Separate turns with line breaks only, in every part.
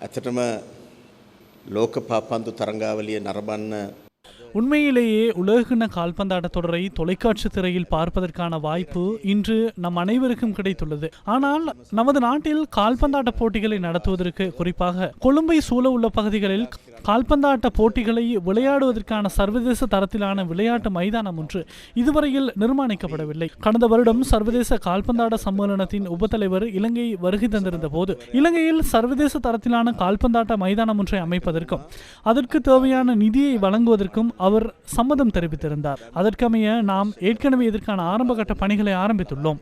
ඇත්තටම ලෝක පාපන්දු තරංගාවලිය නරඹන්න
உண்மையிலேயே உலகின கால்பந்தாட்ட தொடரை தொலைக்காட்சி திரையில் பார்ப்பதற்கான வாய்ப்பு இன்று நம் அனைவருக்கும் கிடைத்துள்ளது. ஆனால் நமது நாட்டில் கால்பந்தாட்ட போட்டிகளை நடத்துவதற்கு, குறிப்பாக கொழும்பை சூழ உள்ள பகுதிகளில் கால்பந்தாட்ட போட்டிகளை விளையாடுவதற்கான சர்வதேச தரத்திலான விளையாட்டு மைதானம் ஒன்று இதுவரையில் நிர்மாணிக்கப்படவில்லை. கடந்த வருடம் சர்வதேச கால்பந்தாட்ட சம்மேளனத்தின் உபத்தலைவர் இலங்கை வருகை தந்திருந்த போது இலங்கையில் சர்வதேச தரத்திலான கால்பந்தாட்ட மைதானம் ஒன்றை அமைப்பதற்கும் அதற்கு தேவையான நிதியை வழங்குவதற்கும் அவர் சம்மதம் தெரிவித்திருந்தார். அதற்கமைய நாம் ஏற்கனவே இதற்கான ஆரம்பகட்ட பணிகளை ஆரம்பித்துள்ளோம்.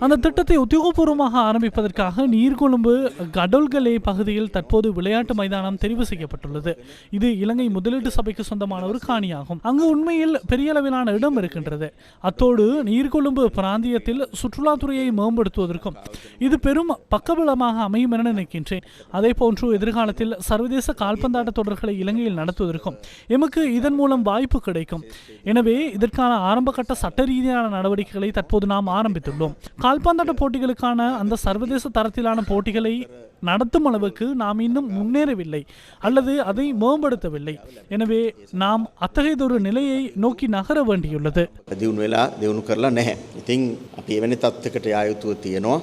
அந்த திட்டத்தை உத்தியோகபூர்வமாக ஆரம்பிப்பதற்காக நீர்கொழும்பு கடோல்கலே பகுதியில் தற்போது விளையாட்டு மைதானம் தெரிவு செய்யப்பட்டுள்ளது. இது இலங்கை முதலீட்டு சபைக்கு சொந்தமான ஒரு காணியாகும். அங்கு உண்மையில் பெரிய அளவிலான இடம் இருக்கின்றது. அத்தோடு நீர்கொழும்பு பிராந்தியத்தில் சுற்றுலாத்துறையை மேம்படுத்துவதற்கும் இது பெரும் பக்கபலமாக அமையும் என நினைக்கின்றேன். அதே போன்று எதிர்காலத்தில் சர்வதேச கால்பந்தாட்ட தொடர்களை இலங்கையில் நடத்துவதற்கும் எமக்கு இதன் மூலம் வாய்ப்பு கிடைக்கும். எனவே இதற்கான ஆரம்பகட்ட சட்ட ரீதியான நடவடிக்கைகளை தற்போது நாம் ஆரம்பித்துள்ளோம். கால்பந்தாட்ட போட்டிகளுக்கான அந்த சர்வதேச தரத்திலான போட்டிகளை நடத்தும் அளவுக்கு நாம் இன்னும் முன்னேறவில்லை அல்லது அதை மேம்படுத்தவில்லை. எனவே நாம் அத்தகையதொரு நிலையை நோக்கி நகர வேண்டியுள்ளது.
දියුණු වෙලා දියුණු කරලා නැහැ. ඉතින් අපි එවැනි තත්ත්වයකට යා යුතුව තියෙනවා.